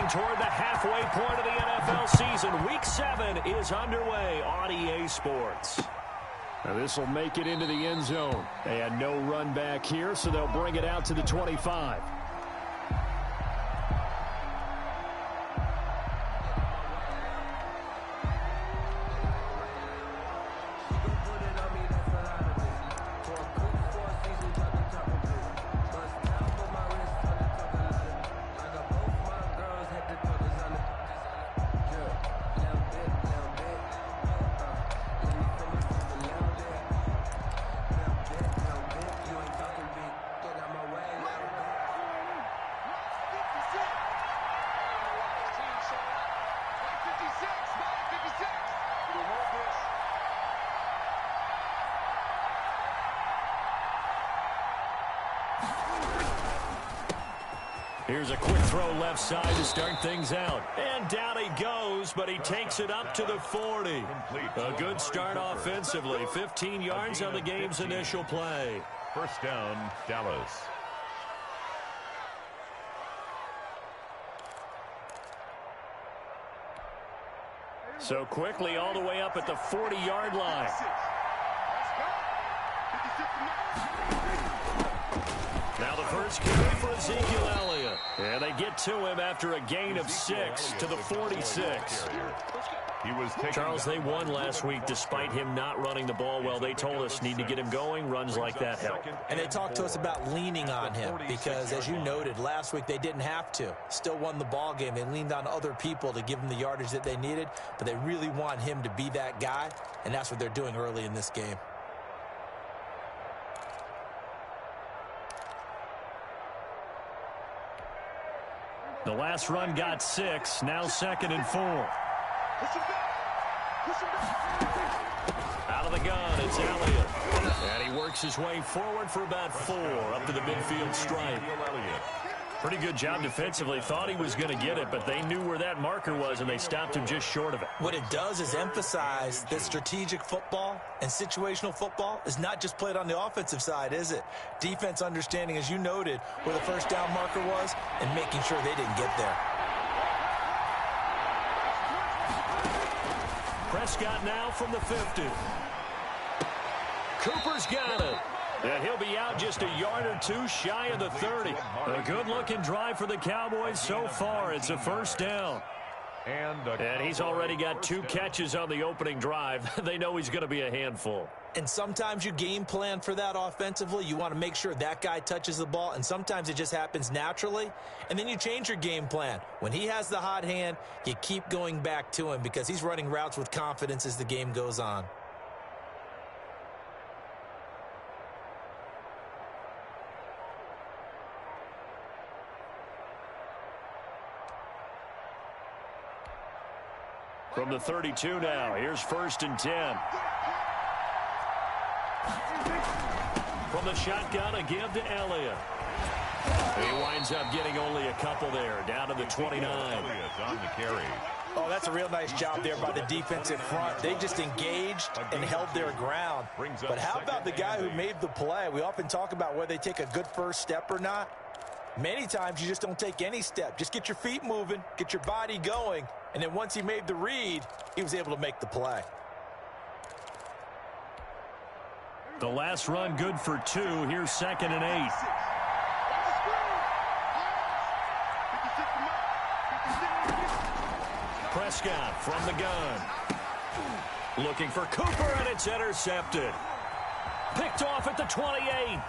Heading toward the halfway point of the NFL season. Week 7 is underway on EA Sports. Now this will make it into the end zone. They had no run back here, so they'll bring it out to the 25. Here's a quick throw left side to start things out. And down he goes, but he takes it up to the 40. A good start offensively. 15 yards on the game's initial play. First down, Dallas. So quickly all the way up at the 40-yard line. Now the first carry for Ezekiel Elliott. And they get to him after a gain of 6 to the 46. Charles, they won last week despite him not running the ball well. They told us need to get him going. Runs like that help. And they talked to us about leaning on him because, as you noted, last week they didn't have to. Still won the ball game. They leaned on other people to give them the yardage that they needed, but they really want him to be that guy, and that's what they're doing early in this game. The last run got 6, now 2nd and 4. Out of the gun, it's Elliott. And he works his way forward for about 4 up to the midfield stripe. Pretty good job defensively. Thought he was going to get it, but they knew where that marker was, and they stopped him just short of it. What it does is emphasize that strategic football and situational football is not just played on the offensive side, is it? Defense understanding, as you noted, where the first down marker was and making sure they didn't get there. Prescott now from the 50. Cooper's got it. And he'll be out just a yard or 2 shy of the 30. A good-looking drive for the Cowboys so far. It's a first down. And he's already got 2 catches on the opening drive. They know he's going to be a handful. And sometimes you game plan for that offensively. You want to make sure that guy touches the ball, and sometimes it just happens naturally. And then you change your game plan. When he has the hot hand, you keep going back to him because he's running routes with confidence as the game goes on. From the 32 now, here's 1st and 10. From the shotgun, a give to Elliott. He winds up getting only a couple there, down to the 29. On the carry. Oh, that's a real nice job there by the defensive front. They just engaged and held their ground. But how about the guy who made the play? We often talk about whether they take a good first step or not. Many times you just don't take any step. Just get your feet moving, get your body going, and then once he made the read, he was able to make the play. The last run good for 2. Here's 2nd and 8. Prescott from the gun. Looking for Cooper, and it's intercepted. Picked off at the 28.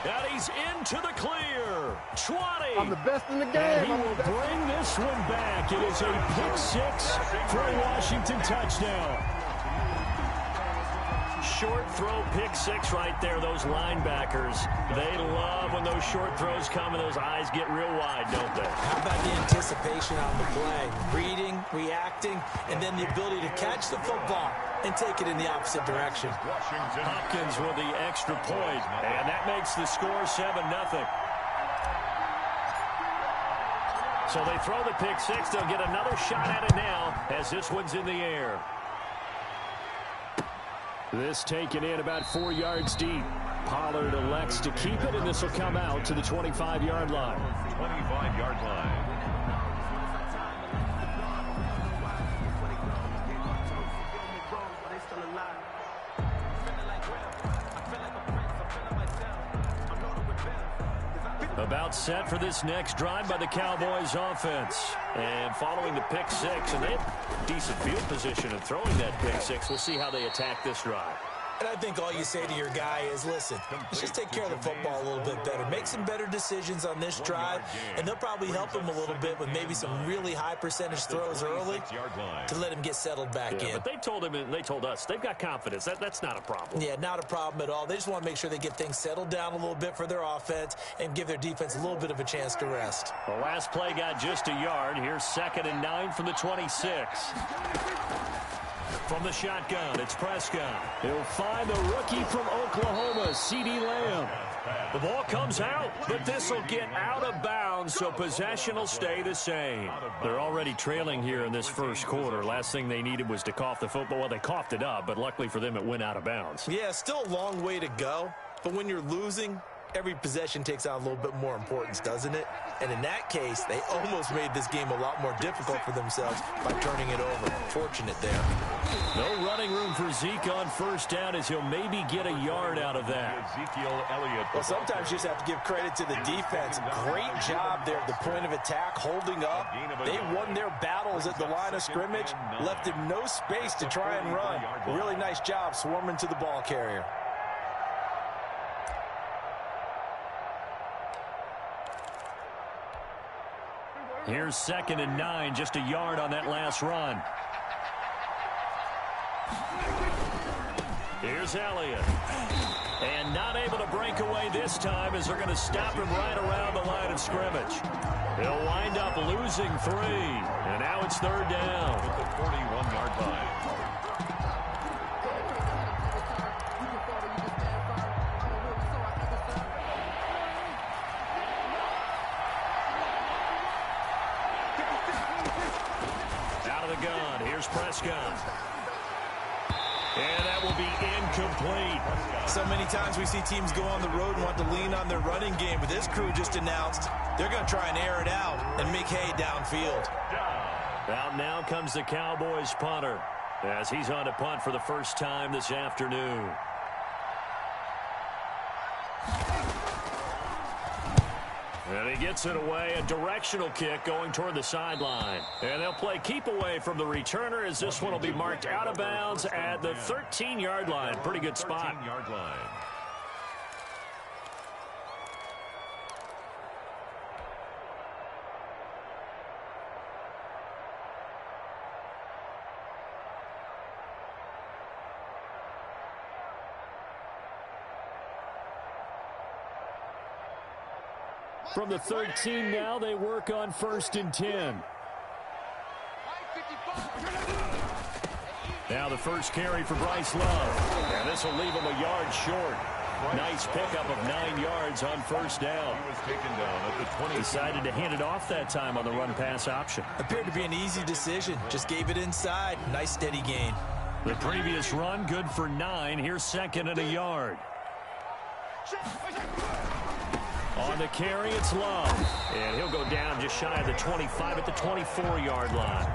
And he's into the clear. 20. I'm the best in the game. And he will bring this one back. It is a pick 6 for a Washington touchdown. Short throw, pick 6 right there. Those linebackers, they love when those short throws come and those eyes get real wide, don't they? How about the anticipation on the play? Reading, reacting, and then the ability to catch the football and take it in the opposite direction. Hopkins with the extra point, and that makes the score 7-0. So they throw the pick 6. They'll get another shot at it now as this one's in the air. This taken in about 4 yards deep. Pollard elects to keep it, and this will come out to the 25-yard line. 25-yard line. About set for this next drive by the Cowboys offense. And following the pick six, and they have decent field position of throwing that pick six. We'll see how they attack this drive. And I think all you say to your guy is, listen, let's just take care of the football a little bit better. Make some better decisions on this drive, and they'll probably help him a little bit with maybe some really high percentage throws early to let him get settled back in. But they told him and they told us they've got confidence. That's not a problem. Yeah, not a problem at all. They just want to make sure they get things settled down a little bit for their offense and give their defense a little bit of a chance to rest. The last play got just a yard. Here's 2nd and 9 from the 26. From the shotgun, it's Prescott. He'll find the rookie from Oklahoma, CeeDee Lamb. The ball comes out, but this will get out of bounds, so possession will stay the same. They're already trailing here in this first quarter. Last thing they needed was to cough the football. Well, they coughed it up, but luckily for them, it went out of bounds. Yeah, still a long way to go, but when you're losing, every possession takes on a little bit more importance, doesn't it? And in that case, they almost made this game a lot more difficult for themselves by turning it over. Fortunate there. No running room for Zeke on first down as he'll maybe get a yard out of that. Ezekiel Elliott. Well, sometimes you just have to give credit to the defense. Great job there at the point of attack, holding up. They won their battles at the line of scrimmage, left him no space to try and run. A really nice job swarming to the ball carrier. Here's 2nd and 9, just a yard on that last run. Here's Elliott. And not able to break away this time as they're going to stop him right around the line of scrimmage. He'll wind up losing 3. And now it's 3rd down. At the 41-yard line. Prescott. And that will be incomplete. So many times we see teams go on the road and want to lean on their running game, but this crew just announced they're going to try and air it out and make hay downfield. Out now comes the Cowboys punter as he's on to punt for the first time this afternoon. And he gets it away, a directional kick going toward the sideline. And they'll play keep away from the returner as this one will be marked out of bounds at the 13-yard line. Pretty good spot. 13-yard line. From the 13 now, they work on 1st and 10. Now the first carry for Bryce Love. And this will leave him a yard short. Nice pickup of 9 yards on first down. He was taken down at the 20. Decided to hand it off that time on the run-pass option. Appeared to be an easy decision. Just gave it inside. Nice steady gain. The previous run, good for 9. Here's 2nd and a yard. On the carry, it's Love. And he'll go down just shy of the 25 at the 24-yard line.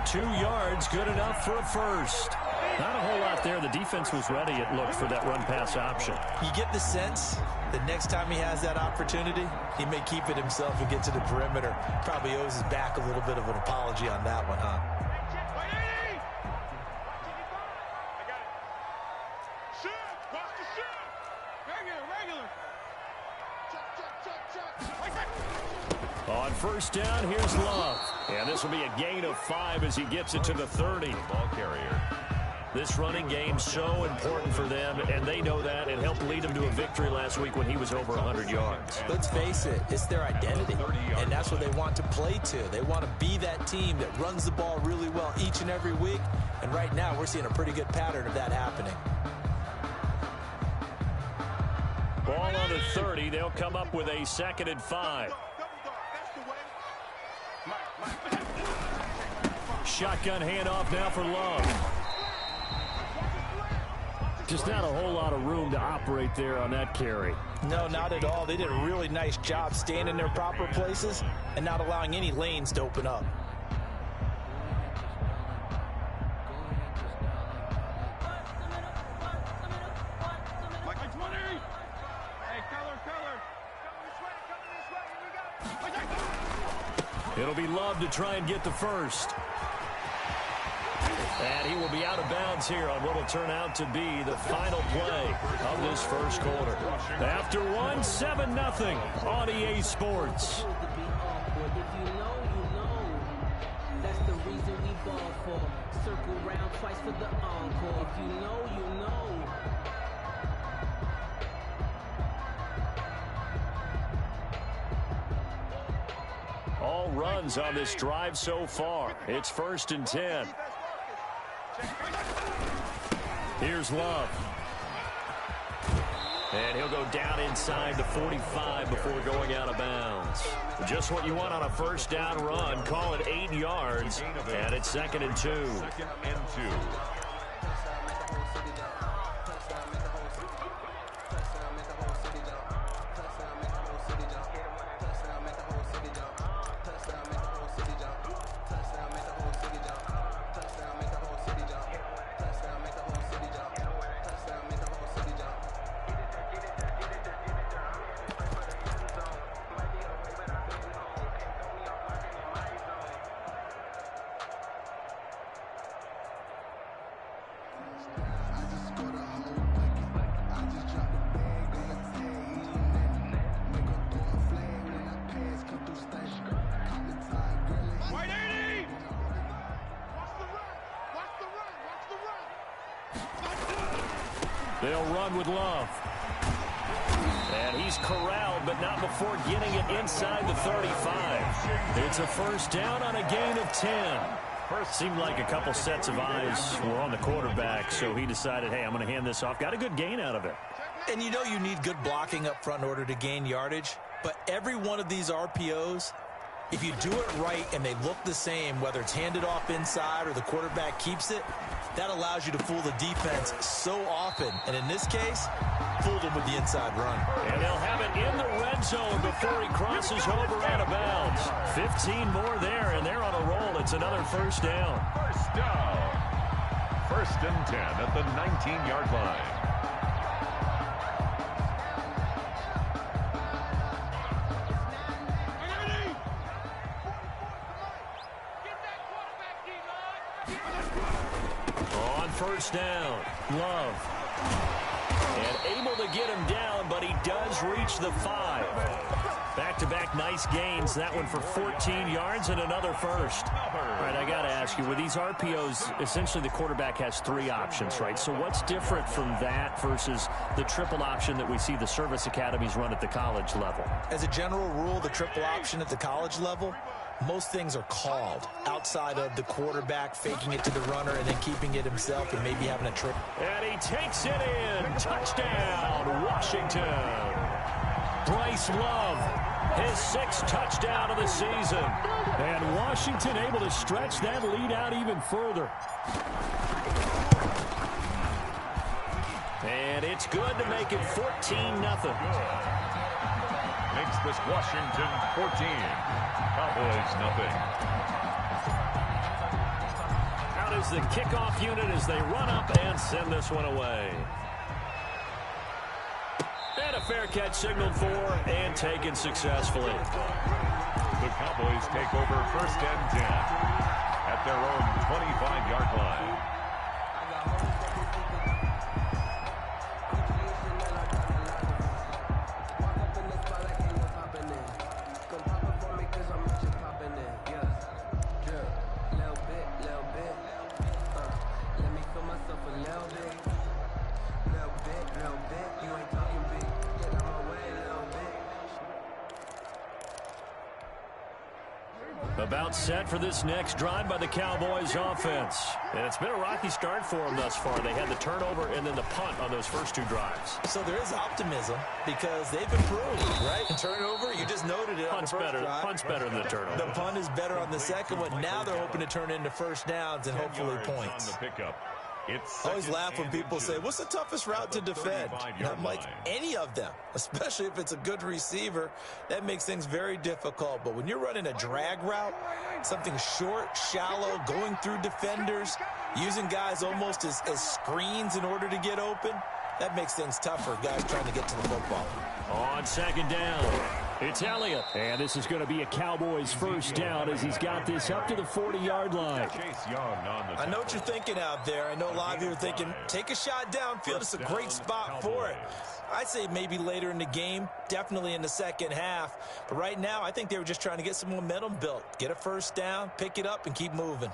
2 yards, good enough for a first. Not a whole lot there. The defense was ready, it looked, for that run-pass option. You get the sense that next time he has that opportunity, he may keep it himself and get to the perimeter. Probably owes his back a little bit of an apology on that one, huh? On first down, here's Love. And this will be a gain of 5 as he gets it to the 30. Ball carrier. This running game so important for them, and they know that. It helped lead them to a victory last week when he was over 100 yards. Let's face it, it's their identity, and that's what they want to play to. They want to be that team that runs the ball really well each and every week, and right now we're seeing a pretty good pattern of that happening. Ball on the 30. They'll come up with a 2nd and 5. Shotgun handoff now for Love. Just not a whole lot of room to operate there on that carry. No, not at all. They did a really nice job staying in their proper places and not allowing any lanes to open up. It'll be Love to try and get the first. And he will be out of bounds here on what will turn out to be the final play of this first quarter. After one, 7-0 on EA Sports. That's the reason we ball for. Circle round twice for the encore. If you know, you know. All runs on this drive so far. It's 1st and 10. Here's Love. And he'll go down inside the 45 before going out of bounds. Just what you want on a first down run. Call it 8 yards. And it's 2nd and 2. 2nd and 2. They'll run with Love. And he's corralled, but not before getting it inside the 35. It's a first down on a gain of 10. First seemed like a couple sets of eyes were on the quarterback, so he decided, hey, I'm going to hand this off. Got a good gain out of it. And you know you need good blocking up front in order to gain yardage, but every one of these RPOs, if you do it right and they look the same, whether it's handed off inside or the quarterback keeps it, that allows you to fool the defense so often. And in this case, fooled him with the inside run. And they'll have it in the red zone before he crosses over out of bounds. 15 more there, and they're on a roll. It's another first down. First down. 1st and 10 at the 19-yard line. First down, Love. And able to get him down, but he does reach the 5. Back-to-back nice gains. That one for 14 yards and another first. All right, I got to ask you, with these RPOs, essentially the quarterback has 3 options, right? So what's different from that versus the triple option that we see the service academies run at the college level? As a general rule, the triple option at the college level, most things are called outside of the quarterback faking it to the runner and then keeping it himself and maybe having a trick. And he takes it in. Touchdown, Washington. Bryce Love, his 6th touchdown of the season. And Washington able to stretch that lead out even further. And it's good to make it 14-0. Makes this Washington 14. Cowboys nothing. Out is the kickoff unit as they run up and send this one away. And a fair catch signaled for and taken successfully. The Cowboys take over 1st and 10 at their own 25-yard line. About set for this next drive by the Cowboys offense. And it's been a rocky start for them thus far. They had the turnover and then the punt on those first 2 drives. So there is optimism because they've improved, right? And turnover, you just noted it on the first drive. Punt's better than the turnover. The punt is better on the second one. Now they're hoping to turn into first downs and hopefully points. On the pickup. I always laugh when people say, what's the toughest route to defend? And I'm like, any of them, especially if it's a good receiver. That makes things very difficult. But when you're running a drag route, something short, shallow, going through defenders, using guys almost as screens in order to get open, that makes things tougher, guys trying to get to the football. On second down, it's Elliott. And this is going to be a Cowboys first down as he's got this up to the 40-yard line. I know what you're thinking out there. I know a lot of you are thinking, take a shot downfield. It's a great spot for it. I'd say maybe later in the game, definitely in the second half. But right now, I think they were just trying to get some momentum built. Get a first down, pick it up, and keep moving.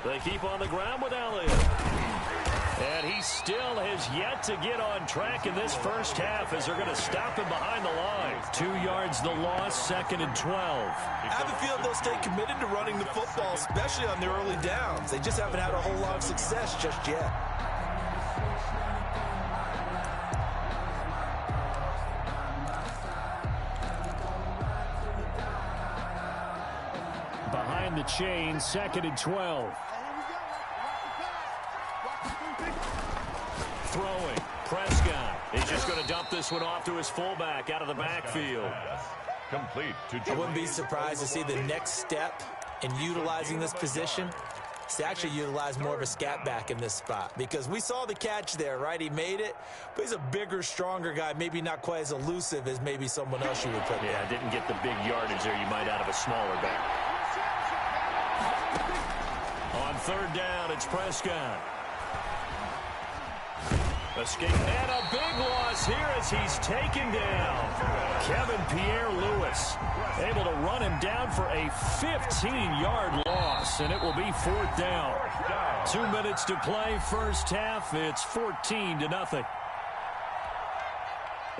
They keep on the ground with Elliott. And he still has yet to get on track in this first half as they're going to stop him behind the line. 2 yards the loss, 2nd and 12. I have a feeling they'll stay committed to running the football, especially on their early downs. They just haven't had a whole lot of success just yet. Behind the chain, 2nd and 12. Throwing, Prescott. He's just going to dump this one off to his fullback out of the backfield. Complete to I wouldn't be surprised to see the next step in utilizing this position is to actually utilize more of a scat back in this spot, because we saw the catch there, right? He made it, but he's a bigger, stronger guy, maybe not quite as elusive as maybe someone else you would put there. Yeah, didn't get the big yardage there you might out of a smaller back. On third down, it's Prescott. Escape and a big loss here as he's taken down. Kevin Pierre-Louis able to run him down for a 15-yard loss, and it will be 4th down. 2 minutes to play, first half. It's 14-0.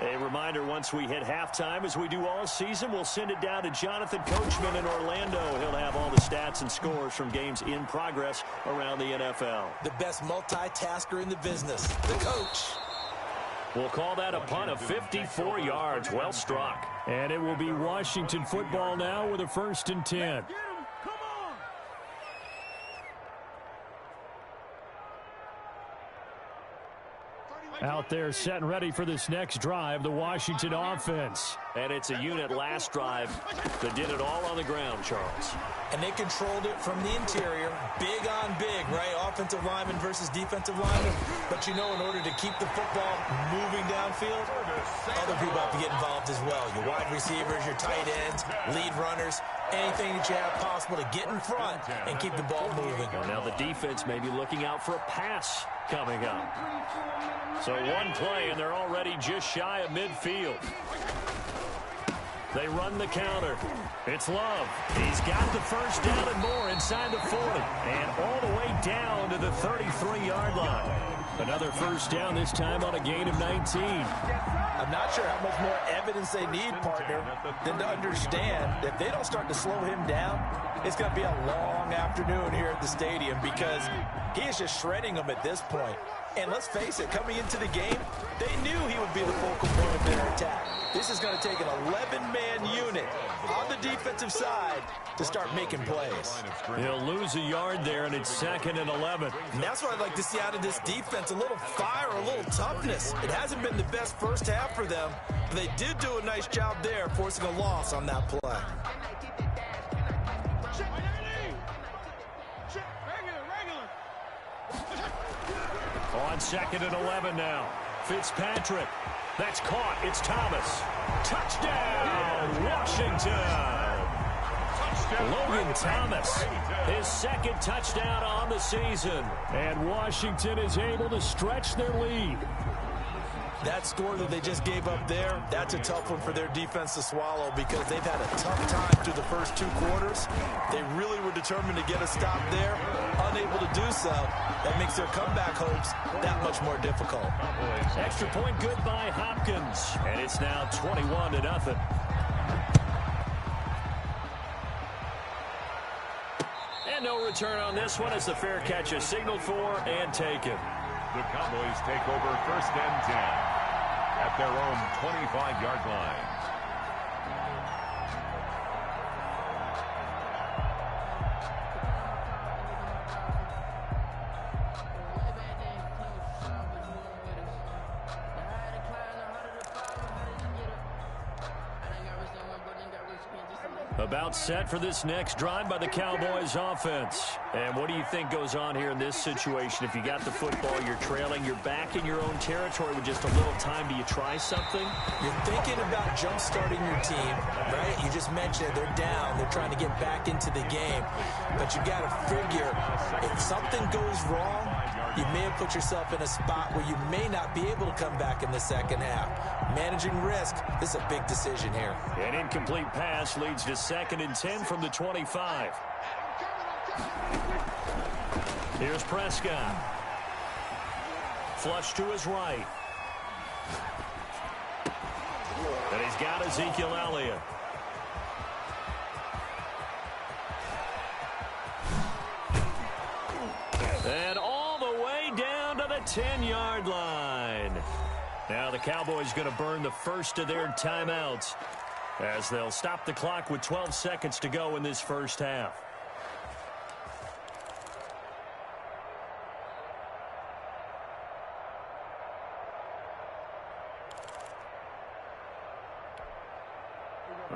A reminder, once we hit halftime, as we do all season, we'll send it down to Jonathan Coachman in Orlando. He'll have all the stats and scores from games in progress around the NFL. The best multitasker in the business, the coach. We'll call that a punt of 54 yards. Well struck. And it will be Washington football now with a 1st and 10. Out there set and ready for this next drive, the Washington offense. And it's a unit last drive that did it all on the ground, Charles. And they controlled it from the interior, big on big, right? Offensive lineman versus defensive lineman. But you know, in order to keep the football moving downfield, other people have to get involved as well. Your wide receivers, your tight ends, lead runners, anything that you have possible to get in front and keep the ball moving. Now the defense may be looking out for a pass coming up. So one play, and they're already just shy of midfield. They run the counter. It's Love. He's got the first down and more inside the 40. And all the way down to the 33-yard line. Another first down, this time on a gain of 19. I'm not sure how much more evidence they need, partner, than to understand that if they don't start to slow him down, it's going to be a long afternoon here at the stadium, because he is just shredding them at this point. And let's face it, coming into the game, they knew he would be the focal point of their attack. This is going to take an 11-man unit on the defensive side to start making plays. He'll lose a yard there, and it's 2nd and 11. And that's what I'd like to see out of this defense, a little fire, a little toughness. It hasn't been the best first half for them, but they did do a nice job there, forcing a loss on that play. On 2nd and 11 now. Fitzpatrick. That's caught. It's Thomas. Touchdown, Washington. Logan Thomas, his 2nd touchdown on the season. And Washington is able to stretch their lead. That score that they just gave up there, that's a tough one for their defense to swallow, because they've had a tough time through the first 2 quarters. They really were determined to get a stop there, unable to do so. That makes their comeback hopes that much more difficult. Extra point good by Hopkins, and it's now 21-0. And no return on this one as the fair catch is signaled for and taken. The Cowboys take over 1st and 10 at their own 25-yard line. About set for this next drive by the Cowboys offense. And what do you think goes on here in this situation? If you got the football, you're trailing, you're back in your own territory with just a little time. Do you try something? You're thinking about jump-starting your team, right? You just mentioned it. They're down. They're trying to get back into the game. But you got to figure, if something goes wrong, you may have put yourself in a spot where you may not be able to come back in the second half. Managing risk, this is a big decision here. An incomplete pass leads to 2nd and 10 from the 25. Here's Prescott. Flush to his right. And he's got Ezekiel Elliott. And all the way down to the 10-yard line. Now the Cowboys going to burn the first of their timeouts as they'll stop the clock with 12 seconds to go in this first half.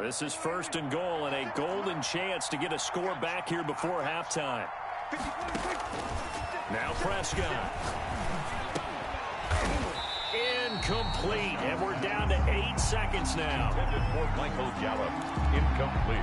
This is 1st and goal and a golden chance to get a score back here before halftime. Now Prescott. Incomplete, and we're down to 8 seconds now. For Michael Gallup, incomplete.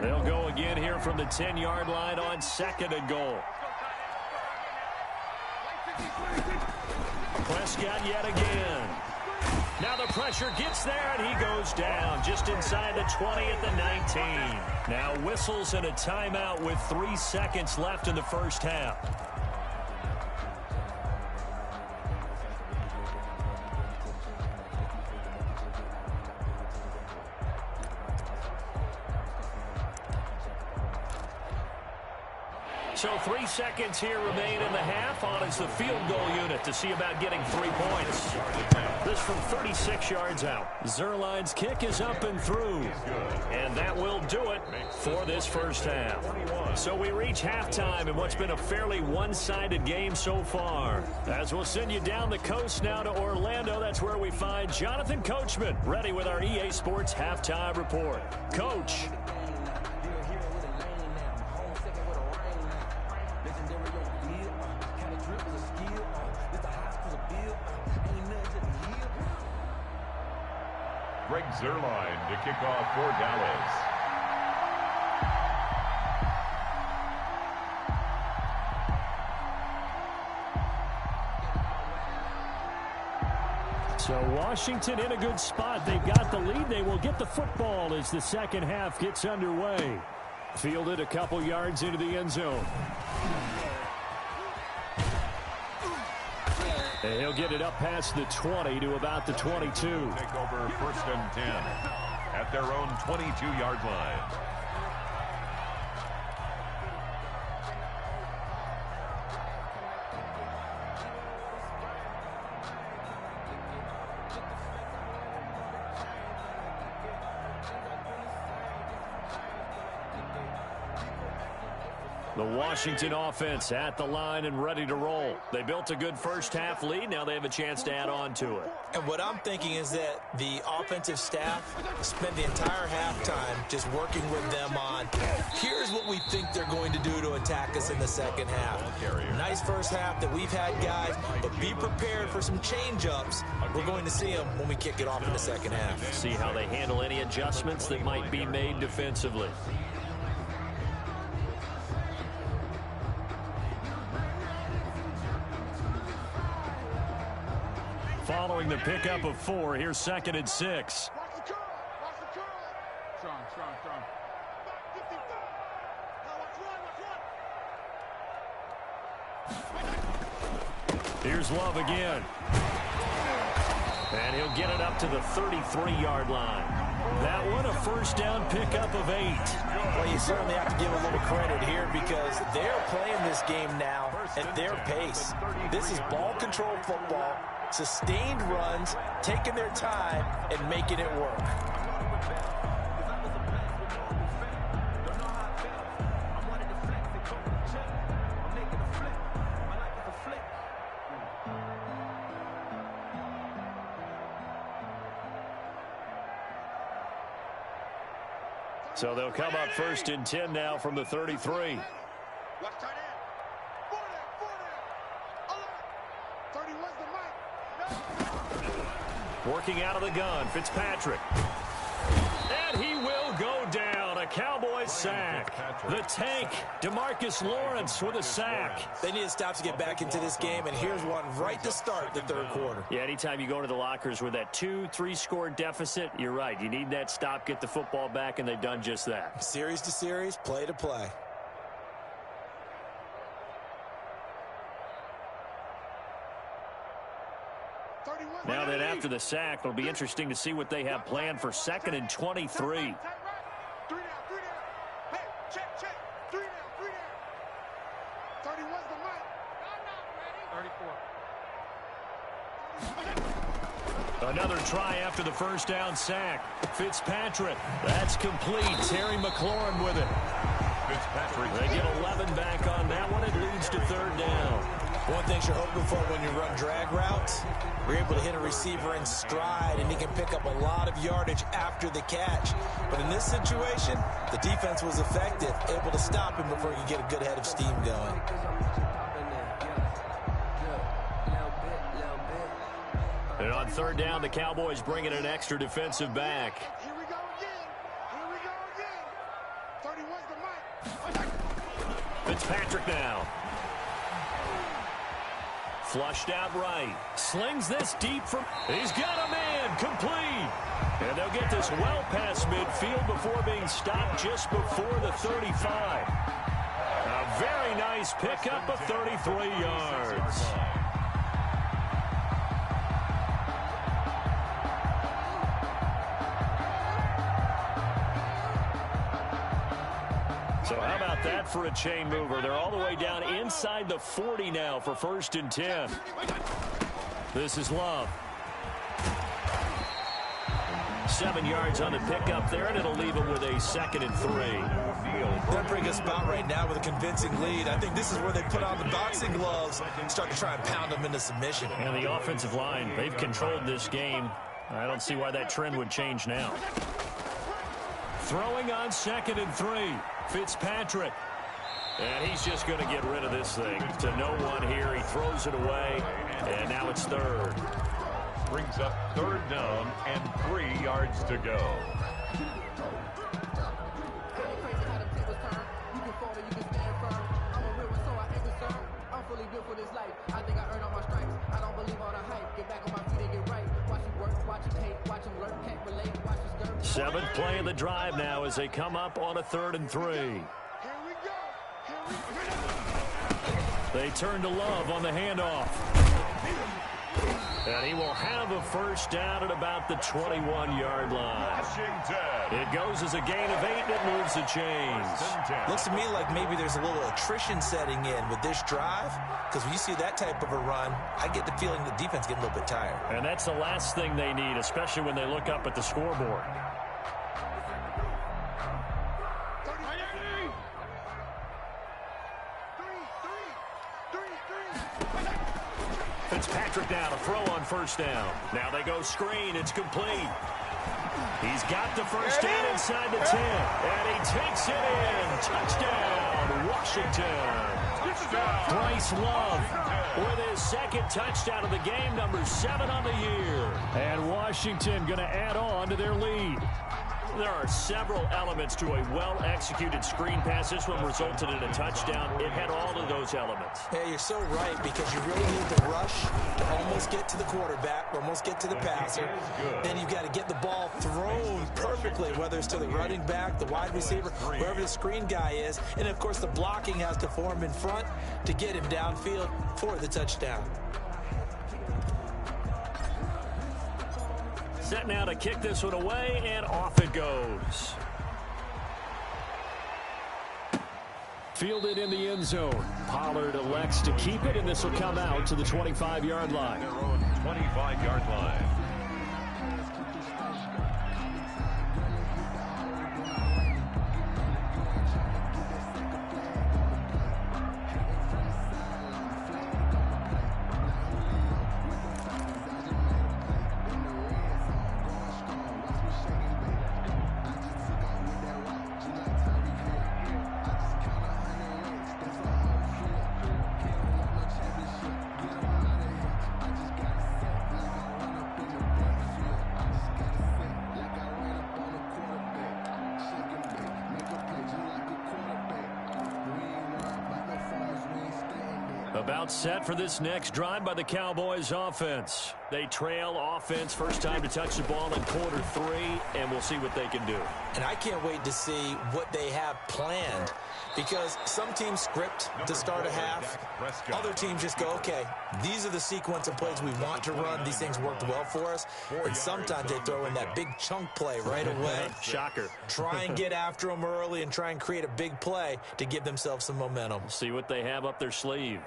They'll go again here from the 10-yard line on 2nd and goal. Prescott yet again. Now the pressure gets there, and he goes down just inside the 20 at the 19. Now whistles and a timeout with 3 seconds left in the first half. So 3 seconds here remain in the half. On is the field goal unit to see about getting 3 points. This from 36 yards out. Zuerlein's kick is up and through. And that will do it for this first half. So we reach halftime in what's been a fairly one-sided game so far. As we'll send you down the coast now to Orlando, that's where we find Jonathan Coachman ready with our EA Sports Halftime Report. Coach. Greg Zuerlein to kick off for Dallas. So Washington in a good spot. They've got the lead. They will get the football as the second half gets underway. Fielded a couple yards into the end zone. And he'll get it up past the 20 to about the 22. Take over 1st and 10 at their own 22-yard line. The Washington offense at the line and ready to roll. They built a good first half lead. Now they have a chance to add on to it. And what I'm thinking is that the offensive staff spent the entire halftime just working with them on, here's what we think they're going to do to attack us in the second half. Nice first half that we've had, guys, but be prepared for some change-ups. We're going to see them when we kick it off in the second half. See how they handle any adjustments that might be made defensively. following the pickup of 4. Here's 2nd and 6. Here's Love again. And he'll get it up to the 33-yard line. That one, a first down pickup of 8. Well, you certainly have to give a little credit here because they're playing this game now at their pace. This is ball control football, sustained runs, taking their time, and making it work. So they'll come up 1st and 10 now from the 33. Working out of the gun, Fitzpatrick. And he will go down. A Cowboys sack. The tank, DeMarcus Lawrence with a sack. They need to stop to get back into this game, and here's one right to start the third quarter. Yeah, anytime you go to the lockers with that 2-3 score deficit, you're right. You need that stop, get the football back, and they've done just that. Series to series, play to play. Now that after the sack, it'll be interesting to see what they have planned for 2nd and 23. Another try after the first down sack. Fitzpatrick, that's complete. Terry McLaurin with it. Fitzpatrick. They get 11 back on that one. It leads to 3rd down. One thing you're hoping for when you run drag routes, you're able to hit a receiver in stride, and he can pick up a lot of yardage after the catch. But in this situation, the defense was effective, able to stop him before he could get a good head of steam going. And on 3rd down, the Cowboys bring in an extra defensive back. Here we go again. Here we go again. 31's the mic. Fitzpatrick now. Flushed out right. Slings this deep from... He's got a man. Complete. And they'll get this well past midfield before being stopped just before the 35. A very nice pickup of 33 yards. So how about that for a chain mover? They're all the way down inside the 40 now for 1st and 10. This is Love. 7 yards on the pickup there, and it'll leave it with a 2nd and 3. They're in a pretty good spot right now with a convincing lead. I think this is where they put on the boxing gloves and start to try and pound them into submission. And the offensive line, they've controlled this game. I don't see why that trend would change now. Throwing on 2nd and 3. Fitzpatrick. And he's just going to get rid of this thing. To no one here. He throws it away. And now it's 3rd. Brings up 3rd down and 3 yards to go. I think I earned all my stripes. I don't believe all the hype. Get back on my feet and get right. Watch it work, watch it tape, watch him lurk, can't relate, watch his skirt. 7th play of the drive now as they come up on a 3rd and 3. Here we go. Here we go. They turn to Love on the handoff. And he will have a first down at about the 21-yard line. Washington. It goes as a gain of 8, and it moves the chains. Looks to me like maybe there's a little attrition setting in with this drive, because when you see that type of a run, I get the feeling the defense getting a little bit tired. And that's the last thing they need, especially when they look up at the scoreboard. Fitzpatrick now to throw on first down. Now they go screen. It's complete. He's got the first down inside the 10. And he takes it in. Touchdown, Washington. Bryce Love with his 2nd touchdown of the game, number 7 on the year. And Washington going to add on to their lead. There are several elements to a well-executed screen pass. This one resulted in a touchdown. It had all of those elements. Yeah, you're so right, because you really need the rush to almost get to the quarterback, almost get to the passer. Then you've got to get the ball thrown perfectly, whether it's to the running back, the wide receiver, wherever the screen guy is. And, of course, the blocking has to form in front to get him downfield for the touchdown. Set now to kick this one away, and off it goes. Fielded in the end zone. Pollard elects to keep it, and this will come out to the 25-yard line. Their own 25-yard line. About set for this next drive by the Cowboys offense. They trail offense, first time to touch the ball in Q3, and we'll see what they can do. And I can't wait to see what they have planned, because some teams script to start a half. Other teams just go, okay, these are the sequence of plays we want to run. These things worked well for us. And sometimes they throw in that big chunk play right away. Shocker. Try and get after them early and try and create a big play to give themselves some momentum. See what they have up their sleeve.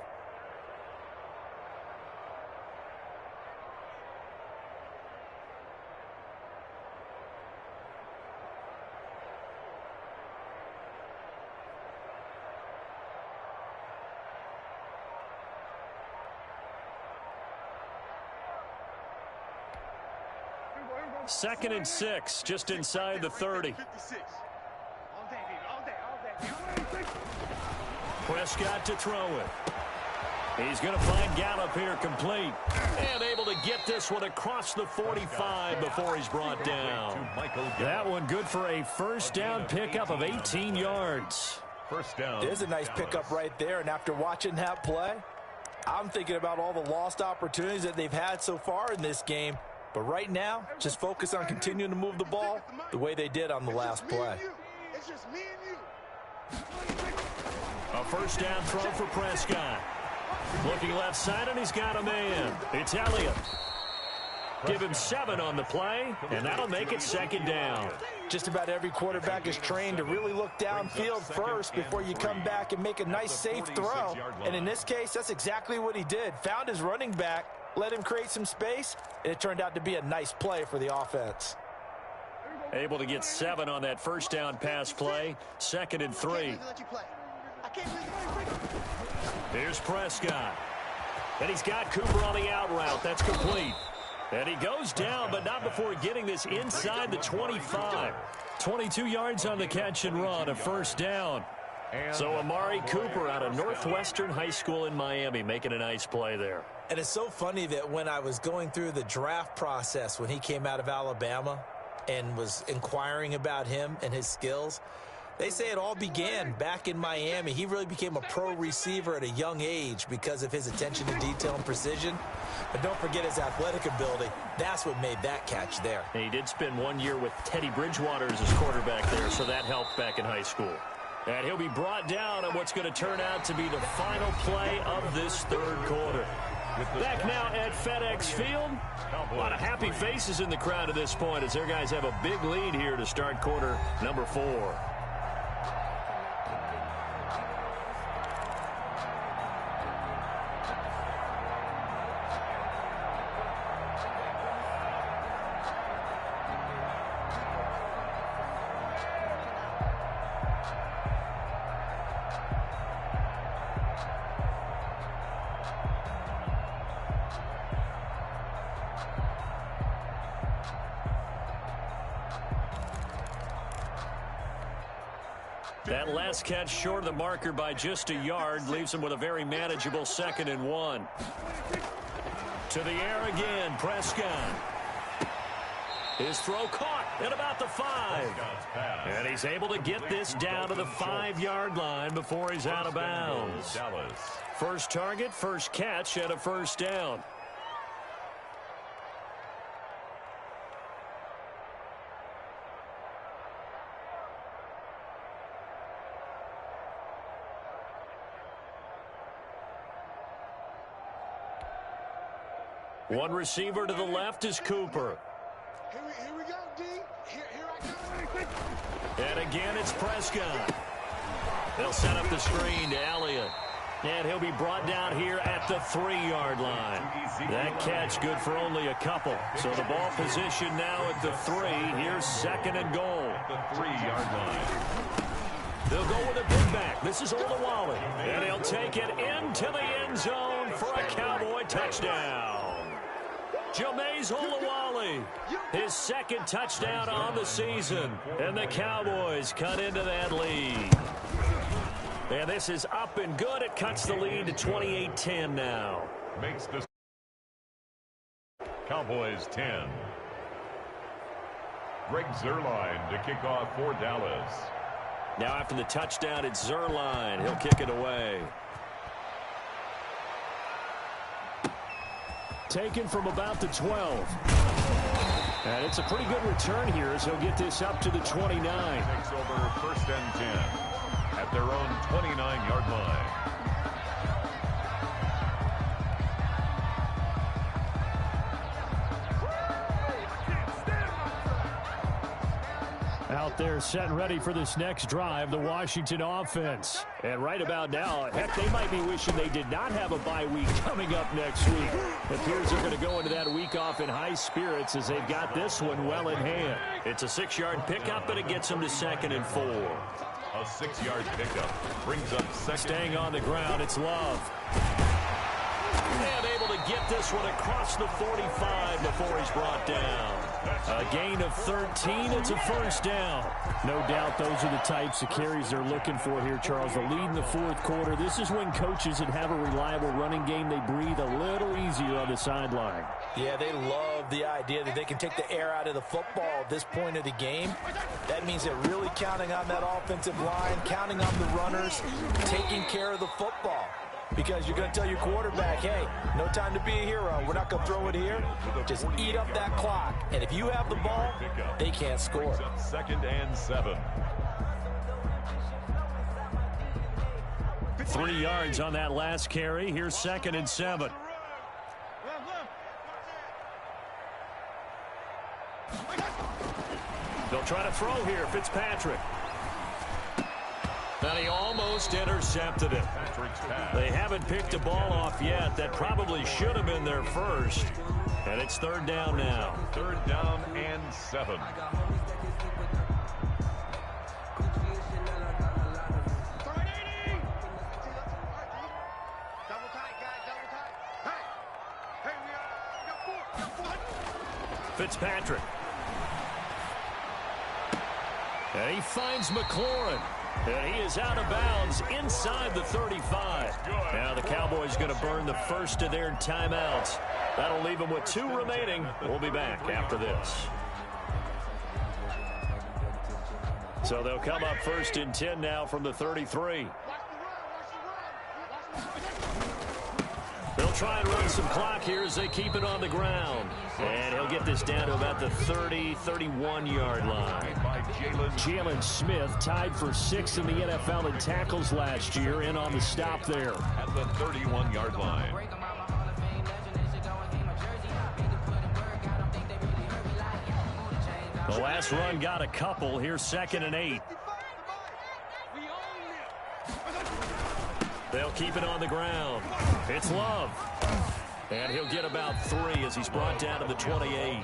Second and 6, just inside the 30. Prescott to throw it. He's going to find Gallup here complete. And able to get this one across the 45 before he's brought down. That one good for a first down pickup of 18 yards. First down. There's a nice pickup right there, and after watching that play, I'm thinking about all the lost opportunities that they've had so far in this game. But right now, just focus on continuing to move the ball the way they did on the last play. It's just me and you. A first down throw for Prescott. Looking left side, and he's got a man. It's Elliott. Give him 7 on the play, and that'll make it second down. Just about every quarterback is trained to really look downfield first before you come back and make a nice, safe throw. And in this case, that's exactly what he did. Found his running back, let him create some space, and it turned out to be a nice play for the offense. Able to get 7 on that first down pass play. Second and 3. Here's Prescott. And he's got Cooper on the out route. That's complete. And he goes down, but not before getting this inside the 25. 22 yards on the catch and run, a first down. So Amari Cooper out of Northwestern High School in Miami making a nice play there. And it's so funny that when I was going through the draft process when he came out of Alabama and was inquiring about him and his skills, they say it all began back in Miami. He really became a pro receiver at a young age because of his attention to detail and precision. But don't forget his athletic ability. That's what made that catch there. And he did spend 1 year with Teddy Bridgewater as his quarterback there, so that helped back in high school. And he'll be brought down on what's going to turn out to be the final play of this third quarter. Back now at FedEx Field. A lot of happy faces in the crowd at this point as their guys have a big lead here to start quarter number 4. That last catch short of the marker by just a yard leaves him with a very manageable 2nd and 1. To the air again, Prescott. His throw caught at about the 5. And he's able to get this down to the 5-yard line before he's out of bounds. First target, first catch, and a first down. One receiver to the left is Cooper. Here we go, D. Here I go. And again, it's Prescott. They'll set up the screen to Elliott. And he'll be brought down here at the 3-yard line. That catch good for only a couple. So the ball position now at the 3. Here's second and goal. The 3-yard line. They'll go with a big back. This is Olawale. And he'll take it into the end zone for a Cowboy touchdown. Jameis Olawale, his second touchdown on the season. And the Cowboys cut into that lead. And this is up and good. It cuts the lead to 28-10 now. Makes the Cowboys 10. Greg Zuerlein to kick off for Dallas. Now after the touchdown, it's Zuerlein. He'll kick it away. Taken from about the 12. And it's a pretty good return here as he'll get this up to the 29. Takes over first and 10 at their own 29-yard line. Out there set and ready for this next drive, the Washington offense. And right about now, heck, they might be wishing they did not have a bye week coming up next week. It appears they're going to go into that week off in high spirits as they've got this one well in hand. It's a 6-yard pickup, but it gets them to 2nd and 4. A 6-yard pickup brings up second. Staying on the ground, it's Love. And able to get this one across the 45 before he's brought down. A gain of 13. It's a first down. No doubt those are the types of carries they're looking for here, Charles. The lead in the fourth quarter. This is when coaches that have a reliable running game, they breathe a little easier on the sideline. Yeah, they love the idea that they can take the air out of the football at this point of the game. That means they're really counting on that offensive line, counting on the runners, taking care of the football. Because you're going to tell your quarterback, hey, no time to be a hero. We're not going to throw it here. Just eat up that clock. And if you have the ball, they can't score. 2nd and 7. 3 yards on that last carry. Here's 2nd and 7. They'll try to throw here, Fitzpatrick. And he almost intercepted it. They haven't picked the ball off yet. That probably should have been their first. And it's 3rd down now. 3rd down and 7. Fitzpatrick. And he finds McLaurin. And he is out of bounds inside the 35. Now the Cowboys going to burn the first of their timeouts. That'll leave them with 2 remaining. We'll be back after this. So they'll come up 1st and 10 now from the 33. They'll try and run some clock here as they keep it on the ground. And he'll get this down to about the 30, 31-yard line. Jalen Smith tied for 6th in the NFL in tackles last year, in on the stop there. At the 31-yard line. The last run got a couple. Here's 2nd and 8. They'll keep it on the ground. It's Love. And he'll get about 3 as he's brought down to the 28.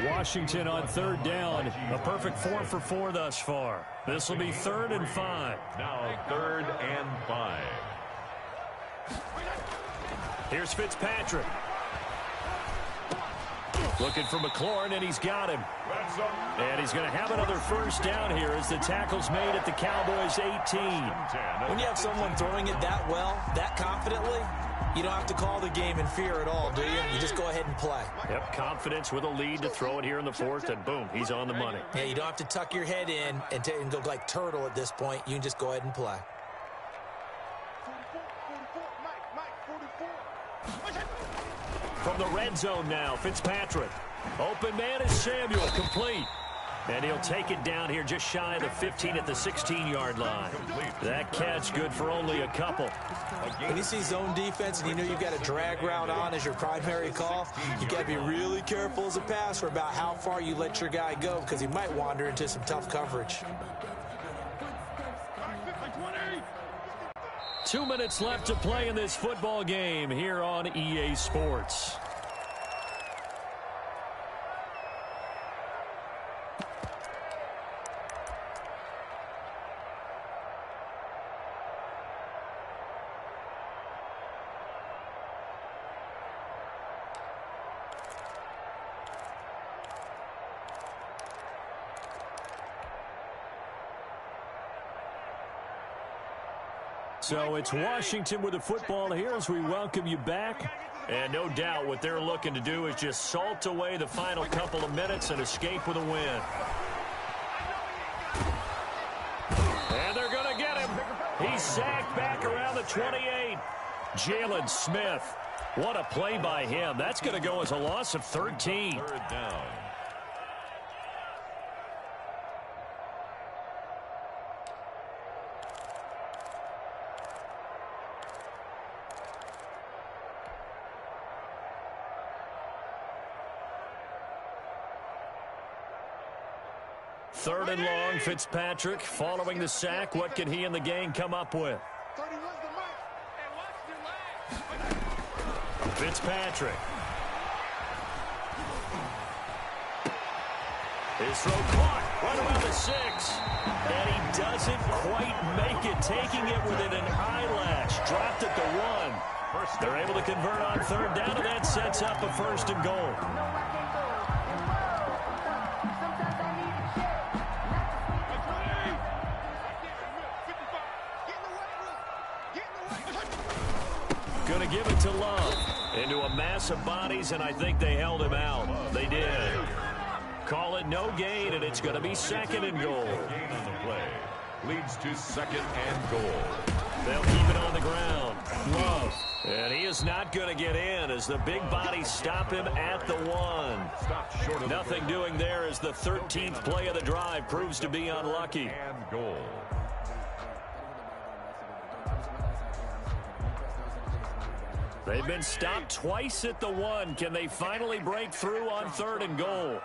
Washington on 3rd down. A perfect 4 for 4 thus far. This will be 3rd and 5. Now 3rd and 5. Here's Fitzpatrick. Looking for McLaurin, and he's got him. And he's going to have another first down here as the tackle's made at the Cowboys' 18. When you have someone throwing it that well, that confidently, you don't have to call the game in fear at all, do you? You just go ahead and play. Yep, confidence with a lead to throw it here in the fourth, and boom, he's on the money. Yeah, you don't have to tuck your head in and go like turtle at this point. You can just go ahead and play. 44. From the red zone now, Fitzpatrick. Open man is Samuel, complete. And he'll take it down here just shy of the 15 at the 16-yard line. That catch good for only a couple. When you see zone defense and you know you've got a drag route on as your primary call, you got to be really careful as a passer about how far you let your guy go because he might wander into some tough coverage. 2 minutes left to play in this football game here on EA Sports. So it's Washington with the football here as we welcome you back. And no doubt what they're looking to do is just salt away the final couple of minutes and escape with a win. And they're going to get him. He's sacked back around the 28. Jalen Smith. What a play by him. That's going to go as a loss of 13. Third down. Third and long, Fitzpatrick following the sack. What can he and the gang come up with? Fitzpatrick. His throw caught right around the 6. And he doesn't quite make it, taking it within an eyelash. Dropped at the 1. They're able to convert on third down, and that sets up a first and goal. Going to give it to Love. Into a mass of bodies, and I think they held him out. They did. Call it no gain, and it's going to be second and goal. Gain on the play. Leads to second and goal. They'll keep it on the ground. Love. And he is not going to get in as the big bodies stop him at the 1. Stopped short of Nothing doing there as the 13th play of the drive proves to be unlucky. And goal. They've been stopped twice at the 1. Can they finally break through on third and goal?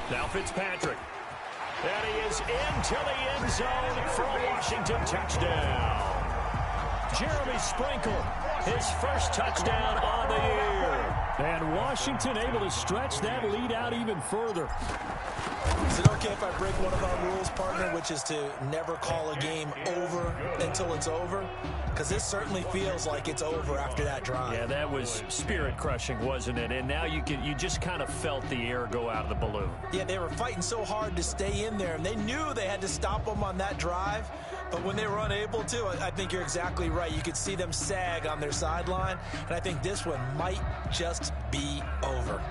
Now Fitzpatrick. And he is into the end zone for a Washington touchdown. Jeremy Sprinkle, his first touchdown on the year. And Washington able to stretch that lead out even further. Is it okay if I break one of our rules, partner, which is to never call a game over until it's over? Because this certainly feels like it's over after that drive. Yeah, that was spirit-crushing, wasn't it? And now you just kind of felt the air go out of the balloon. Yeah, they were fighting so hard to stay in there, and they knew they had to stop them on that drive. But when they were unable to, I think you're exactly right. You could see them sag on their sideline, and I think this one might just be over.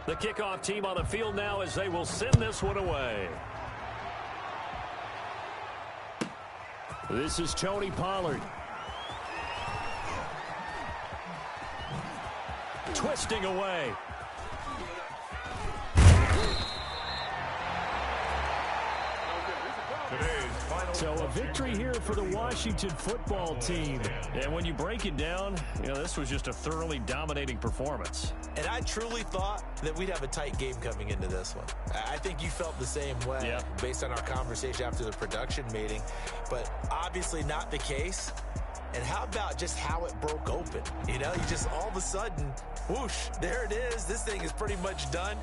The kickoff team on the field now as they will send this one away. This is Tony Pollard. Twisting away. So a victory here for the Washington football team. And when you break it down, this was just a thoroughly dominating performance. And I truly thought that we'd have a tight game coming into this one. I think you felt the same way based on our conversation after the production meeting. But obviously not the case. And how about just how it broke open? You know, you just all of a sudden, whoosh, there it is. This thing is pretty much done.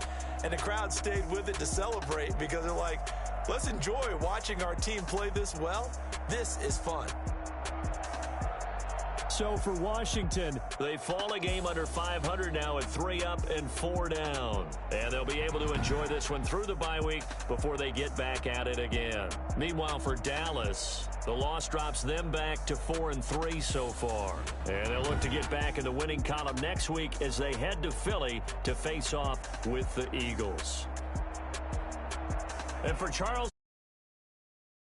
And the crowd stayed with it to celebrate because they're like, let's enjoy watching our team play this well. This is fun. So for Washington, they fall a game under 500 now at 3 up and 4 down. And they'll be able to enjoy this one through the bye week before they get back at it again. Meanwhile, for Dallas, the loss drops them back to 4-3 so far. And they'll look to get back in the winning column next week as they head to Philly to face off with the Eagles. And for Charles